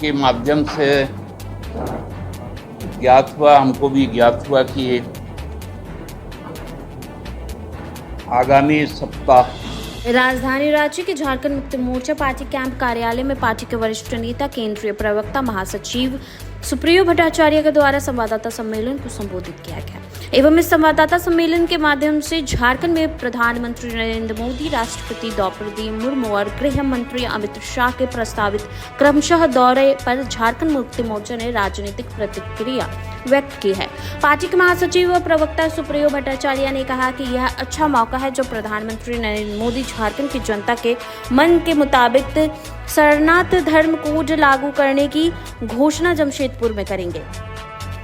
के माध्यम से ज्ञात हुआ, हमको भी ज्ञात हुआ कि आगामी सप्ताह राजधानी रांची के झारखंड मुक्ति मोर्चा पार्टी कैंप कार्यालय में पार्टी के वरिष्ठ नेता केंद्रीय प्रवक्ता महासचिव सुप्रियो भट्टाचार्य के द्वारा संवाददाता सम्मेलन को संबोधित किया गया एवं इस संवाददाता सम्मेलन के माध्यम से झारखंड में प्रधानमंत्री नरेंद्र मोदी, राष्ट्रपति द्रौपदी मुर्मू और गृह मंत्री अमित शाह के प्रस्तावित क्रमशः दौरे पर झारखंड मुक्ति मोर्चा ने राजनीतिक प्रतिक्रिया व्यक्त की है। पार्टी के महासचिव व प्रवक्ता सुप्रियो भट्टाचार्य ने कहा कि यह अच्छा मौका है जो प्रधानमंत्री नरेंद्र मोदी झारखंड की जनता के मन के मुताबिक शरणार्थ धर्म कोड लागू करने की घोषणा जमशेदपुर में करेंगे।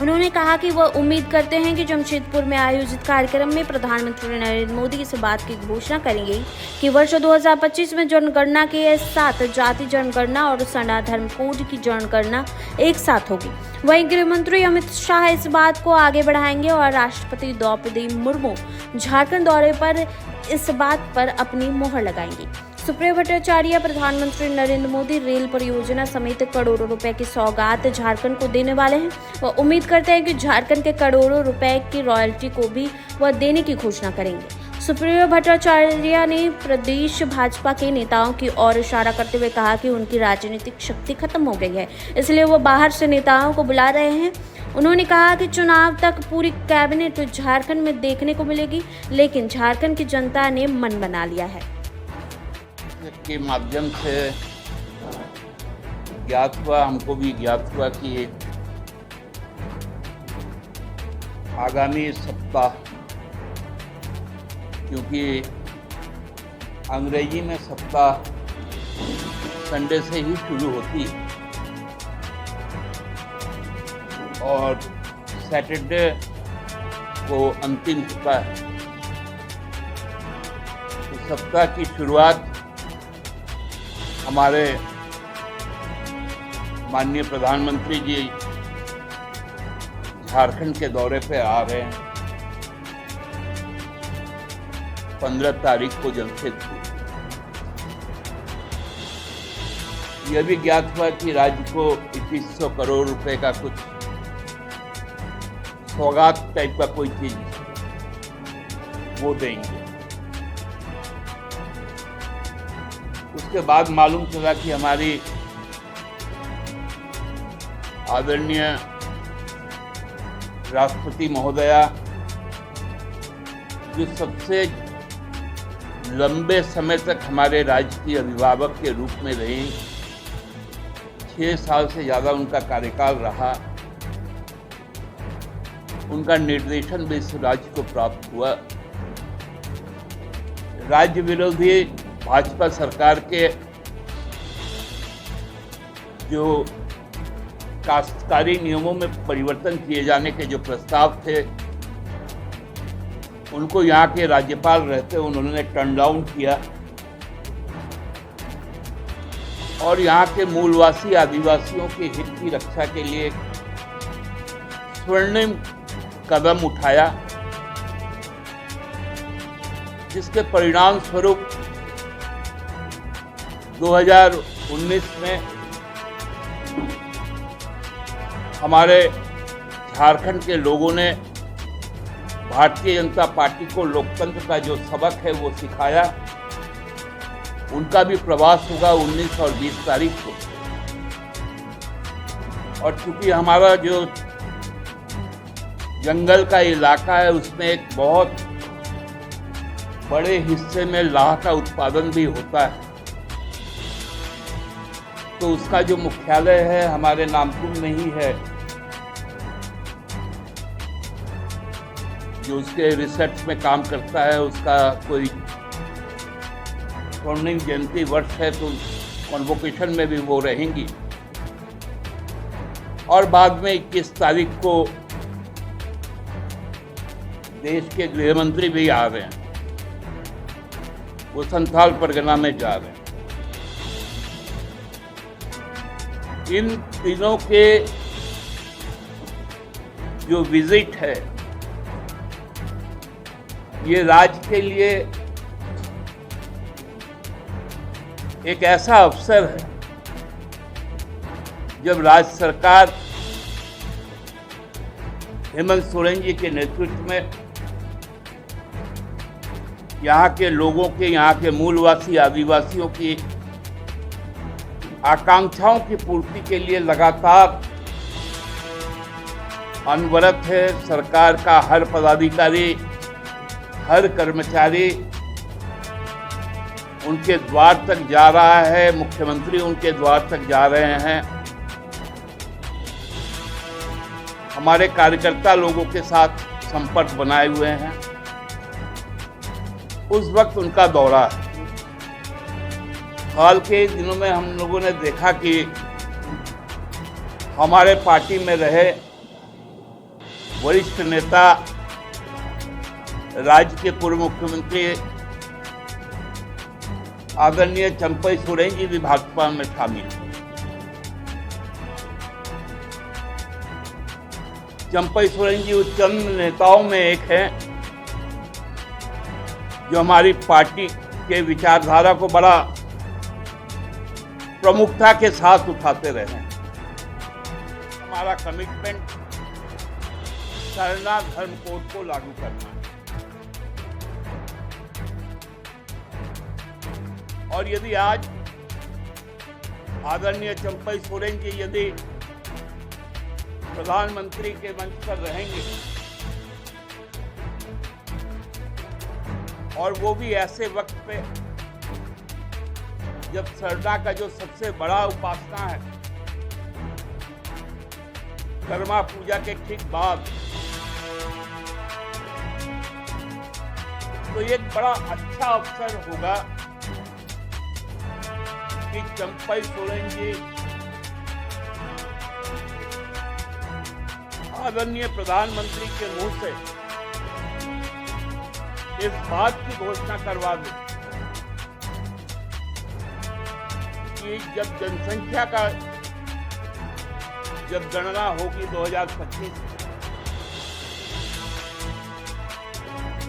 उन्होंने कहा कि वह उम्मीद करते हैं कि जमशेदपुर में आयोजित कार्यक्रम में प्रधानमंत्री नरेंद्र मोदी इस बात की घोषणा करेंगे कि वर्ष 2025 में जनगणना के साथ जाति जनगणना और शरणार्थ धर्म कोड की जनगणना एक साथ होगी। वहीं गृह मंत्री अमित शाह इस बात को आगे बढ़ाएंगे और राष्ट्रपति द्रौपदी मुर्मू झारखंड दौरे पर इस बात पर अपनी मोहर लगाएंगी। सुप्रियो भट्टाचार्य प्रधानमंत्री नरेंद्र मोदी रेल परियोजना समेत करोड़ों रुपए की सौगात झारखंड को देने वाले हैं। वह उम्मीद करते हैं कि झारखंड के करोड़ों रुपए की रॉयल्टी को भी वह देने की घोषणा करेंगे। सुप्रियो भट्टाचार्य ने प्रदेश भाजपा के नेताओं की ओर इशारा करते हुए कहा कि उनकी राजनीतिक शक्ति खत्म हो गई है, इसलिए वो बाहर से नेताओं को बुला रहे हैं। उन्होंने कहा कि चुनाव तक पूरी कैबिनेट झारखंड में देखने को मिलेगी, लेकिन झारखंड की जनता ने मन बना लिया है। के माध्यम से ज्ञात हुआ, हमको भी ज्ञात हुआ कि आगामी सप्ताह, क्योंकि अंग्रेजी में सप्ताह संडे से ही शुरू होती है और सैटरडे को अंतिम होता है। इस सप्ताह की शुरुआत हमारे माननीय प्रधानमंत्री जी झारखंड के दौरे पे आ रहे हैं 15 तारीख को जमशेदपुर। यह भी ज्ञात हुआ कि राज्य को 2100 करोड़ रुपए का कुछ सौगात टाइप का कोई चीज वो देंगे। उसके बाद मालूम चला कि हमारी आदरणीय राष्ट्रपति महोदया, जो सबसे लंबे समय तक हमारे राज्य की अभिभावक के रूप में रही, 6 साल से ज़्यादा उनका कार्यकाल रहा, उनका निर्देशन भी इस राज्य को प्राप्त हुआ। राज्य विरोधी भाजपा सरकार के जो काश्तकारी नियमों में परिवर्तन किए जाने के जो प्रस्ताव थे, उनको यहाँ के राज्यपाल रहते उन्होंने टर्न डाउन किया और यहाँ के मूलवासी आदिवासियों के हित की रक्षा के लिए स्वर्णिम कदम उठाया, जिसके परिणाम स्वरूप 2019 में हमारे झारखंड के लोगों ने भारतीय जनता पार्टी को लोकतंत्र का जो सबक है वो सिखाया। उनका भी प्रवास होगा 19 और 20 तारीख को, और चूंकि हमारा जो जंगल का इलाका है उसमें एक बहुत बड़े हिस्से में लाह का उत्पादन भी होता है, तो उसका जो मुख्यालय है हमारे नामकुम में ही है। जो उसके रिसर्च में काम करता है, उसका कोई स्वर्णिम जयंती वर्ष है तो कॉन्वोकेशन में भी वो रहेंगी। और बाद में 21 तारीख को देश के गृह मंत्री भी आ रहे हैं, वो संथाल परगना में जा रहे हैं। इन तीनों के जो विजिट है, ये राज्य के लिए एक ऐसा अवसर है जब राज्य सरकार हेमंत सोरेन जी के नेतृत्व में यहाँ के लोगों के, यहाँ के मूलवासी आदिवासियों की आकांक्षाओं की पूर्ति के लिए लगातार अनवरत है। सरकार का हर पदाधिकारी, हर कर्मचारी उनके द्वार तक जा रहा है, मुख्यमंत्री उनके द्वार तक जा रहे हैं। हमारे कार्यकर्ता लोगों के साथ संपर्क बनाए हुए हैं। उस वक्त उनका दौरा है। हाल के दिनों में हम लोगों ने देखा कि हमारे पार्टी में रहे वरिष्ठ नेता, राज्य के पूर्व मुख्यमंत्री आदरणीय चंपई सोरेन जी भी भाजपा में शामिल हैं। चंपई सोरेन जी उस चंद नेताओं में एक हैं जो हमारी पार्टी के विचारधारा को बड़ा प्रमुखता के साथ उठाते रहे हैं। हमारा कमिटमेंट सरना धर्म कोड को लागू करना है। और यदि आज आदरणीय चंपई सोरेन जी यदि प्रधानमंत्री के मंच पर रहेंगे और वो भी ऐसे वक्त पे जब सरना का जो सबसे बड़ा उपासना है, कर्मा पूजा के ठीक बाद, तो एक बड़ा अच्छा अवसर होगा कि चंपई सोरेन जी आदरणीय प्रधानमंत्री के मुंह से इस बात की घोषणा करवा दें कि जब जनसंख्या का जब गणना होगी 2025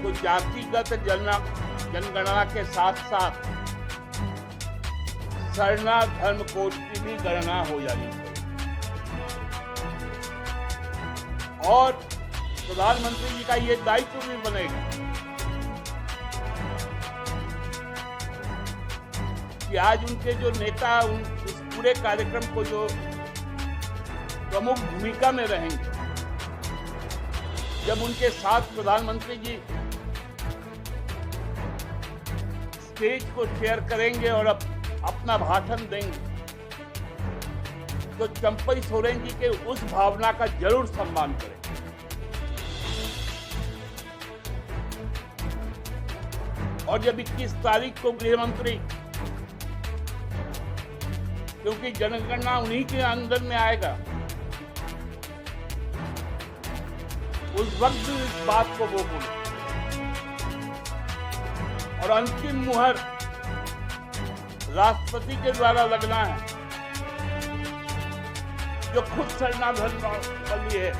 तो जातिगत जनगणना के साथ साथ सरना धर्म कोड की भी गणना हो जानी चाहिए। और प्रधानमंत्री जी का ये दायित्व भी बनेगा कि आज उनके जो नेता उस पूरे कार्यक्रम को जो प्रमुख भूमिका में रहेंगे, जब उनके साथ प्रधानमंत्री जी स्टेज को शेयर करेंगे और अपना भाषण देंगे, तो चंपई सोरेन जी के उस भावना का जरूर सम्मान करें। और जब 21 तारीख को गृह मंत्री, क्योंकि जनगणना उन्हीं के अंदर में आएगा, उस वक्त भी इस बात को वो बोले और अंतिम मुहर राष्ट्रपति के द्वारा लगना है, जो खुद सरना धर्म वाली है।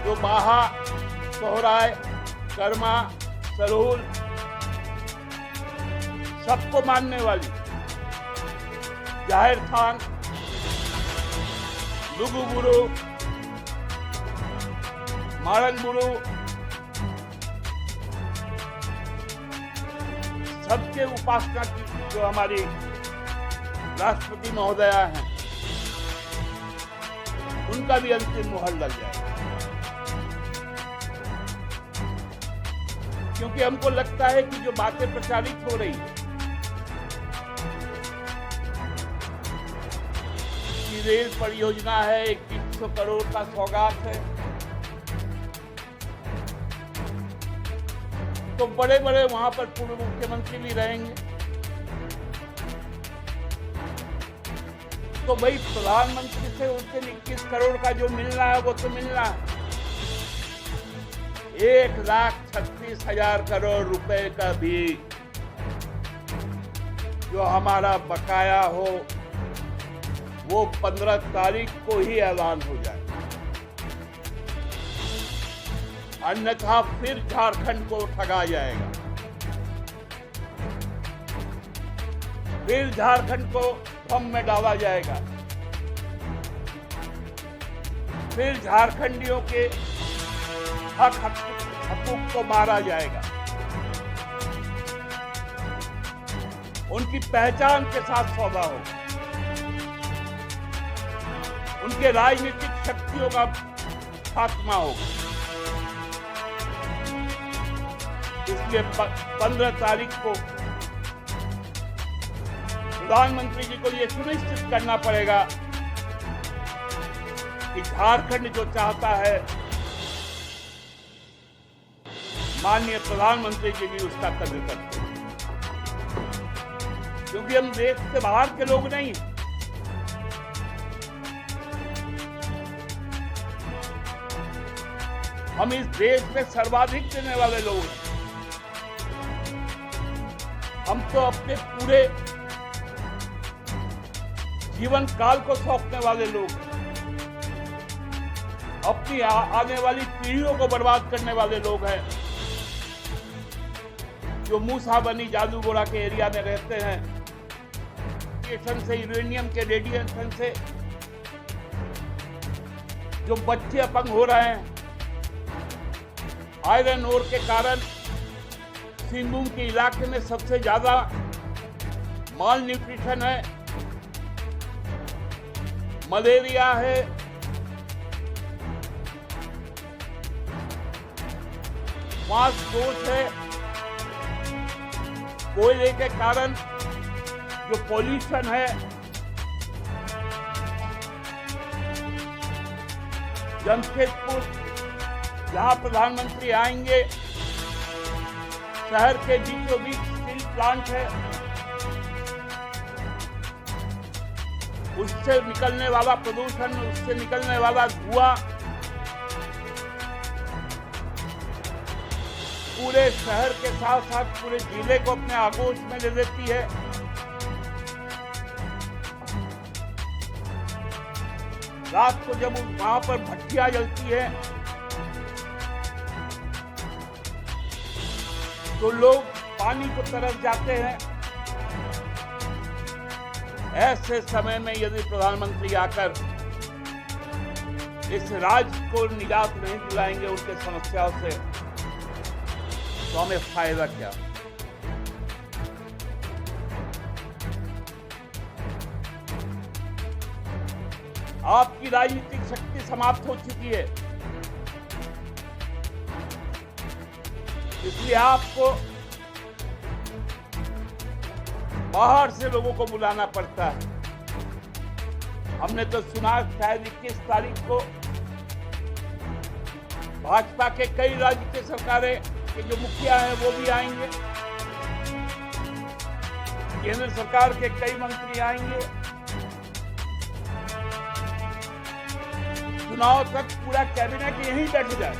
जो बाहा, सोहराय, कर्मा, सरूल सबको मानने वाली, जाहिर खान, लुगुबुरु, मारंगबुरु, सबके उपासना की जो हमारी राष्ट्रपति महोदया हैं, उनका भी अंतिम मुहर लग जाएगा। क्योंकि हमको लगता है कि जो बातें प्रचारित हो रही है कि रेल परियोजना है, 2100 करोड़ का सौगात है, तो बड़े बड़े वहां पर पूर्व मुख्यमंत्री भी रहेंगे, तो भाई प्रधानमंत्री से उससे 21 करोड़ का जो मिलना है वो तो मिलना है। 1,36,000 करोड़ रुपए का भी जो हमारा बकाया हो वो 15 तारीख को ही ऐलान हो जाए, अन्यथा फिर झारखंड को ठगा जाएगा। फिर झारखंड को बम में डाला जाएगा, फिर झारखंडियों के हकूक को मारा जाएगा, उनकी पहचान के साथ सौदा होगा, उनके राजनीतिक शक्तियों का खात्मा होगा। इसलिए 15 तारीख को प्रधानमंत्री जी को यह सुनिश्चित करना पड़ेगा कि झारखंड जो चाहता है, माननीय प्रधानमंत्री जी भी उसका कदर करते हैं, क्योंकि हम देश से बाहर के लोग नहीं, हम इस देश में सर्वाधिक देने वाले लोग हैं। हम तो अपने पूरे जीवन काल को सौंपने वाले लोग हैं, अपनी आने वाली पीढ़ियों को बर्बाद करने वाले लोग हैं, जो मूसाबनी जादूगोड़ा के एरिया में रहते हैं, रेडिएशन से, यूरेनियम के रेडिएशन से जो बच्चे अपंग हो रहे हैं, आयरन ओर के कारण सिंहभूम के इलाके में सबसे ज्यादा माल न्यूट्रिशन है, मलेरिया है, श्वास दोष है, कोयले के कारण जो पॉल्यूशन है, जमशेदपुर जहां प्रधानमंत्री आएंगे, शहर के बीचों बीच स्टील प्लांट है, उससे निकलने वाला प्रदूषण, उससे निकलने वाला धुआं पूरे शहर के साथ साथ पूरे जिले को अपने आगोश में ले लेती है। रात को जब वहां पर भट्टियां जलती है तो लोग पानी को तरस जाते हैं। ऐसे समय में यदि प्रधानमंत्री आकर इस राज्य को निजात नहीं दिलाएंगे उनके समस्याओं से, तो हमें फायदा क्या? आपकी राजनीतिक शक्ति समाप्त हो चुकी है, इसलिए आपको बाहर से लोगों को बुलाना पड़ता है। हमने तो सुना शायद 21 तारीख को भाजपा के कई राज्य के सरकारें के जो मुखिया हैं वो भी आएंगे, केंद्र सरकार के कई मंत्री आएंगे। चुनाव तक पूरा कैबिनेट यहीं बैठ जाए,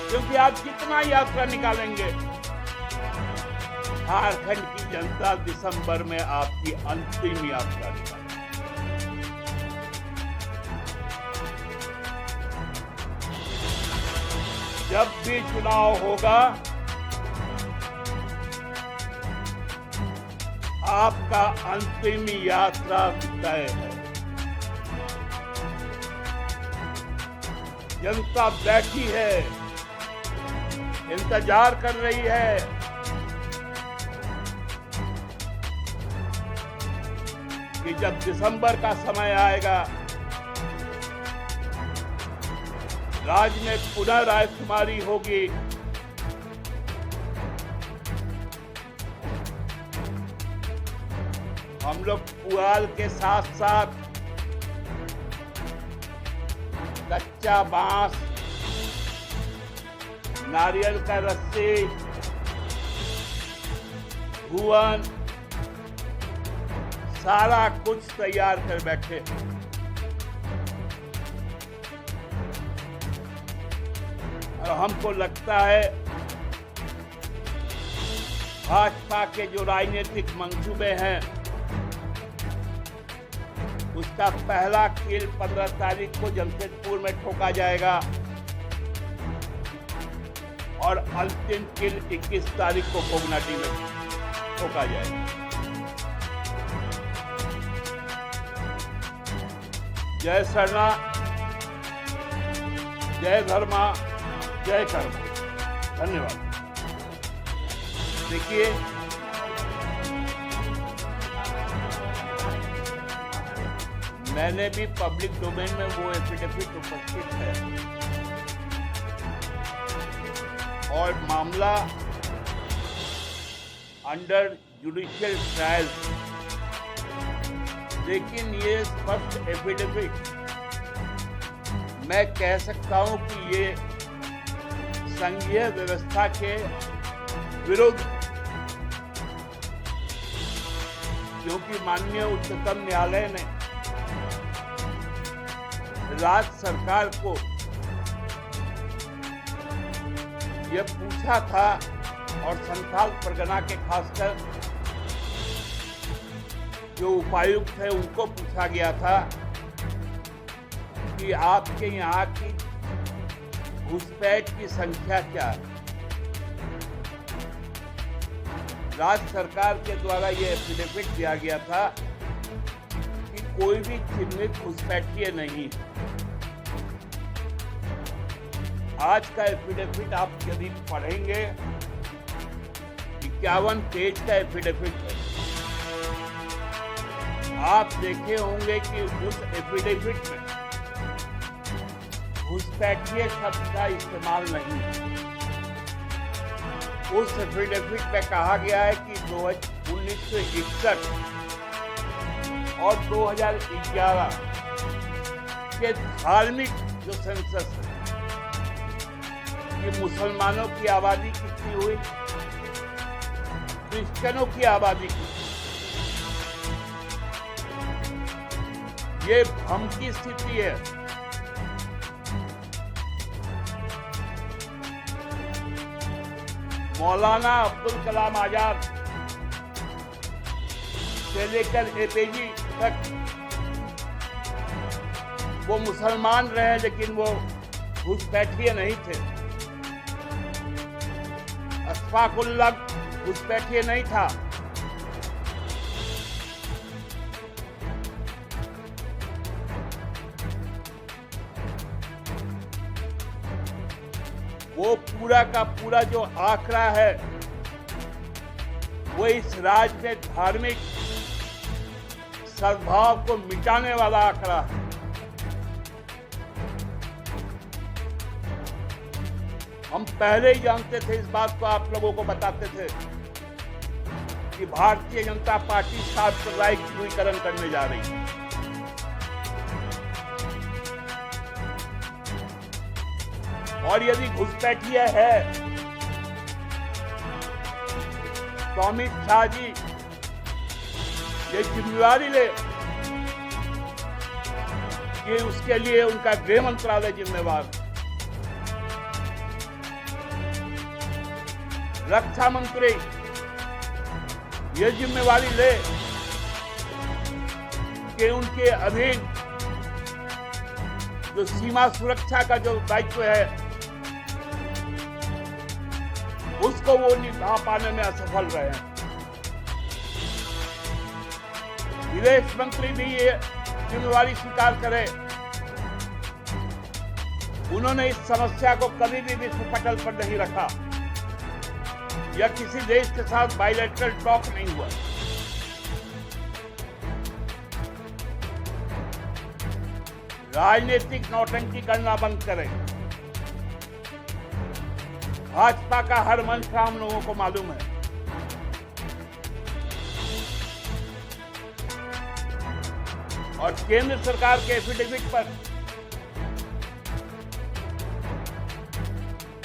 क्योंकि आप कितना यात्रा निकालेंगे, झारखंड की जनता दिसंबर में आपकी अंतिम यात्रा निकालेगी। जब भी चुनाव होगा, आपका अंतिम यात्रा तय है। जनता बैठी है, इंतजार कर रही है कि जब दिसंबर का समय आएगा, राज्य में पुनः राजकुमारी होगी, हम लोग पुआल के साथ साथ कच्चा बांस, नारियल का रस्सी, भुवन, सारा कुछ तैयार कर बैठे। और हमको लगता है भाजपा के जो राजनीतिक मंसूबे हैं, उसका पहला कील 15 तारीख को जमशेदपुर में ठोका जाएगा और अंतिम कील 21 तारीख को भोगनाटी में। ठोका जाए। जय शरणा, जय धर्मा, जय कर्मा। धन्यवाद। देखिए, मैंने भी पब्लिक डोमेन में वो एफिडेविट उपस्थित है और मामला अंडर जुडिशियल ट्रायल, लेकिन ये स्पष्ट एफिडेविट मैं कह सकता हूं कि ये संघीय व्यवस्था के विरुद्ध, क्योंकि माननीय उच्चतम न्यायालय ने राज्य सरकार को यह पूछा था और संथाल परगना के खासकर जो उपायुक्त है उनको पूछा गया था कि आपके यहाँ की घुसपैठ की संख्या क्या है। राज्य सरकार के द्वारा यह एफिडेविट दिया गया था कि कोई भी चिन्हित घुसपैठिए नहीं। आज का एफिडेविट आप यदि पढ़ेंगे, 51 पेज का एफिडेविट है। आप देखे होंगे कि उस एफिडेविट में घुसपैठिए शब्द का इस्तेमाल नहीं। उस एफिडेविट में कहा गया है कि 1961 और 2011 के धार्मिक जो सेंसस है कि मुसलमानों की आबादी कितनी हुई, क्रिश्चियनों की आबादी कितनी, ये भ्रम की स्थिति है। मौलाना अब्दुल कलाम आजाद से लेकर एपीजे तक वो मुसलमान रहे, लेकिन वो घुसपैठिए नहीं थे। अशफाकुल्लाह घुसपैठिए नहीं था। वो पूरा का पूरा जो आंकड़ा है वो इस राज्य में धार्मिक सद्भाव को मिटाने वाला आंकड़ा है। हम पहले ही जानते थे, इस बात को आप लोगों को बताते थे कि भारतीय जनता पार्टी सांप्रदायिक ध्रुवीकरण करने जा रही है। और यदि घुसपैठिए है तो अमित शाह जी ये जिम्मेवारी ले कि उसके लिए उनका गृह मंत्रालय जिम्मेवार, रक्षा मंत्री ये जिम्मेवारी ले कि उनके अधीन जो सीमा सुरक्षा का जो दायित्व है उसको वो निभा पाने में असफल रहे हैं। विदेश मंत्री भी ये जिम्मेवारी स्वीकार करे। उन्होंने इस समस्या को कभी भी विश्व पटल पर नहीं रखा या किसी देश के साथ बायलैटरल टॉक नहीं हुआ। राजनीतिक नौटंकी करना बंद करें। भाजपा का हर मंत्र हम लोगों को मालूम है। और केंद्र सरकार के एफिडेविट पर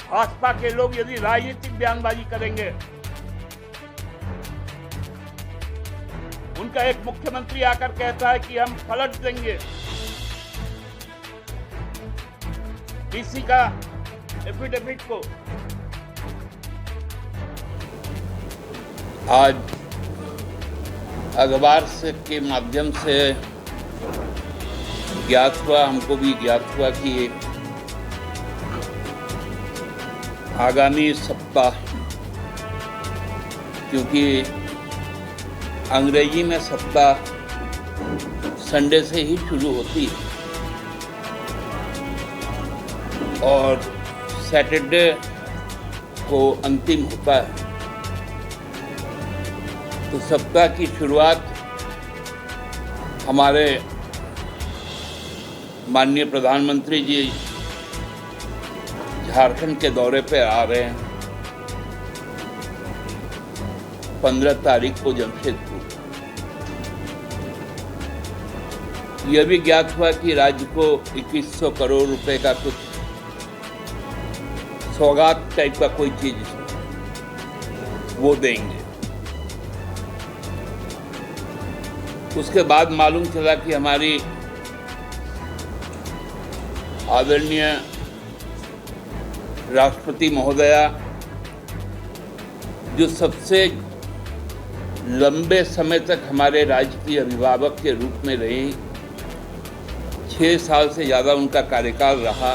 भाजपा के लोग यदि राजनीतिक बयानबाजी करेंगे, उनका एक मुख्यमंत्री आकर कहता है कि हम पलट देंगे डीसी का एफिडेविट को। आज अखबार से के माध्यम से ज्ञात हुआ, हमको भी ज्ञात हुआ कि आगामी सप्ताह, क्योंकि अंग्रेजी में सप्ताह संडे से ही शुरू होती है और सैटरडे को अंतिम होता है। तो सप्ताह की शुरुआत हमारे माननीय प्रधानमंत्री जी झारखंड के दौरे पे आ रहे हैं 15 तारीख को जमशेदपुर। यह भी ज्ञात हुआ कि राज्य को 2100 करोड़ रुपए का कुछ सौगात टाइप का कोई चीज वो देंगे। उसके बाद मालूम चला कि हमारी आदरणीय राष्ट्रपति महोदया जो सबसे लंबे समय तक हमारे राज्य की अभिभावक के रूप में रही, 6 साल से ज़्यादा उनका कार्यकाल रहा,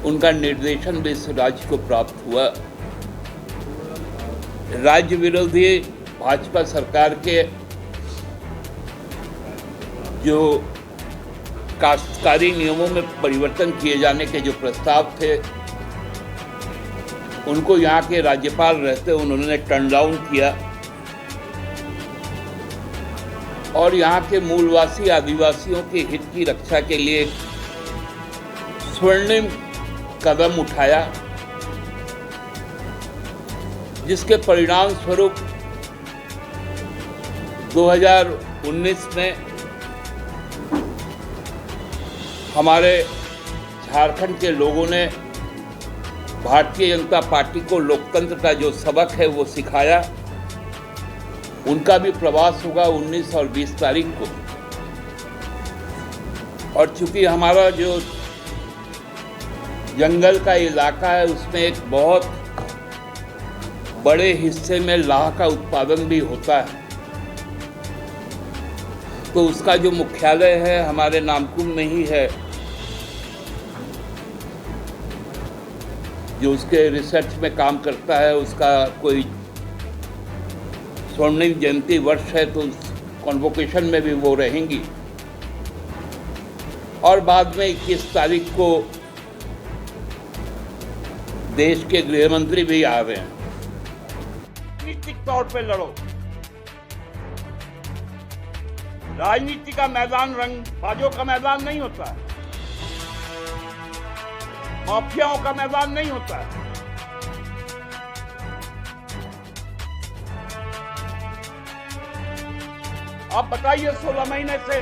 उनका निर्देशन भी इस राज्य को प्राप्त हुआ। राज्य विरोधी भाजपा सरकार के जो काश्तकारी नियमों में परिवर्तन किए जाने के जो प्रस्ताव थे, उनको यहाँ के राज्यपाल रहते उन्होंने टर्न डाउन किया और यहाँ के मूलवासी आदिवासियों के हित की रक्षा के लिए स्वर्णिम कदम उठाया, जिसके परिणाम स्वरूप 2019 में हमारे झारखंड के लोगों ने भारतीय जनता पार्टी को लोकतंत्र का जो सबक है वो सिखाया। उनका भी प्रवास होगा 19 और 20 तारीख को। और चूंकि हमारा जो जंगल का इलाका है उसमें एक बहुत बड़े हिस्से में लाह का उत्पादन भी होता है, तो उसका जो मुख्यालय है हमारे नामकुम में ही है। जो उसके रिसर्च में काम करता है उसका कोई स्वर्णिम जयंती वर्ष है, तो उस कॉन्वोकेशन में भी वो रहेंगी। और बाद में 21 तारीख को देश के गृह मंत्री भी आ रहे हैं। राजनीतिक तौर पे लड़ो, राजनीति का मैदान रंगबाजों का मैदान नहीं होता है, माफियाओं का मैदान नहीं होता है। आप बताइए 16 महीने से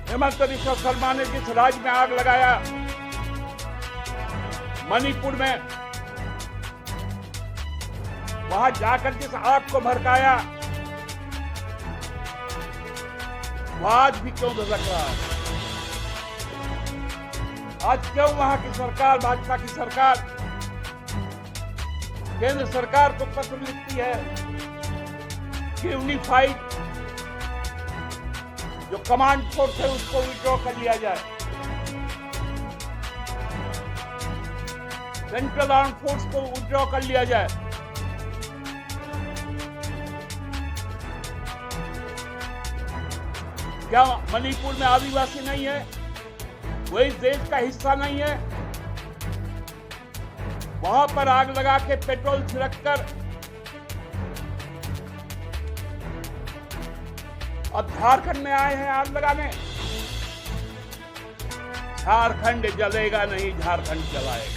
हेमंत बिश्व शर्मा ने जिस राज्य में आग लगाया, मणिपुर में, वहां जाकर जिस आग को भड़काया, वह आज भी क्यों धधक रहा है? आज क्यों वहां की सरकार, भाजपा की सरकार, केंद्र सरकार को पत्र लिखती है कि यूनिफाइड जो कमांड फोर्स है उसको विड्रॉ कर लिया जाए, सेंट्रल आर्म फोर्स को विड्रॉ कर लिया जाए। क्या मणिपुर में आदिवासी नहीं है? वो इस देश का हिस्सा नहीं है? वहां पर आग लगा के पेट्रोल छिड़ककर अब झारखंड में आए हैं आग लगाने। झारखंड जलेगा नहीं, झारखंड जलाएगा।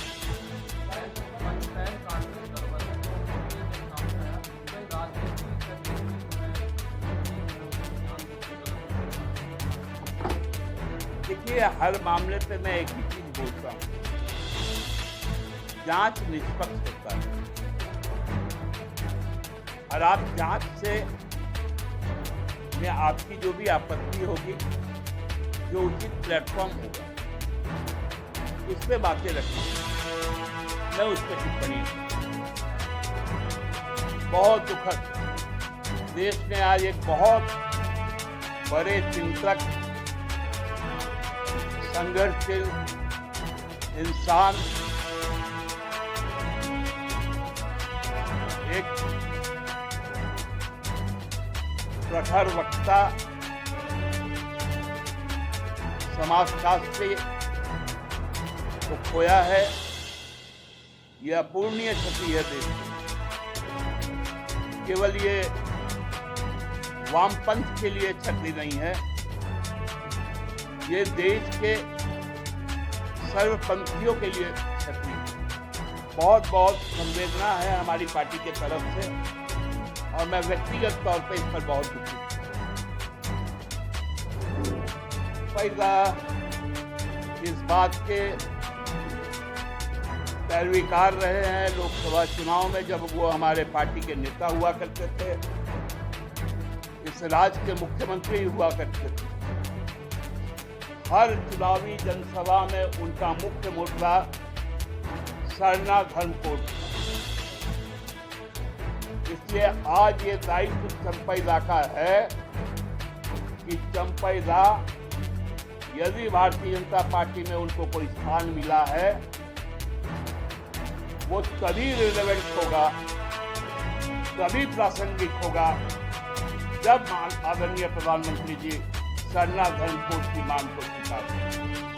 देखिए, हर मामले पे मैं एक ही चीज बोलता हूं, जांच निष्पक्ष होता है और आप जांच से में आपकी जो भी आपत्ति होगी, जो उचित प्लेटफॉर्म होगा, उस पे बातें रखी, मैं उस पर टिप्पणी। बहुत दुखद, देश ने आज एक बहुत बड़े चिंतक, संघर्षशील इंसान, एक प्रखर वक्ता, समाजशास्त्री को खोया है। यह अपूर्णीय क्षति है देश की। केवल ये वामपंथ के लिए क्षति नहीं है, ये देश के सर्वपंथियों के लिए क्षति है। बहुत बहुत संवेदना है हमारी पार्टी के तरफ से और मैं व्यक्तिगत तौर पर इस पर बहुत दुखी हूं। पैदा इस बात के पैरवीकार रहे हैं लोकसभा चुनाव में, जब वो हमारे पार्टी के नेता हुआ करते थे, इस राज्य के मुख्यमंत्री हुआ करते थे। हर चुनावी जनसभा में उनका मुख्य मुद्दा सरना धर्मकोड। इसलिए आज ये दायित्व चंपैदा का है कि चंपैदा, यदि भारतीय जनता पार्टी में उनको कोई स्थान मिला है, वो तभी रिलेवेंट होगा, तभी प्रासंगिक होगा, जब आदरणीय प्रधानमंत्री जी सरना धर्मकोड की मांग को स्वीकार करें।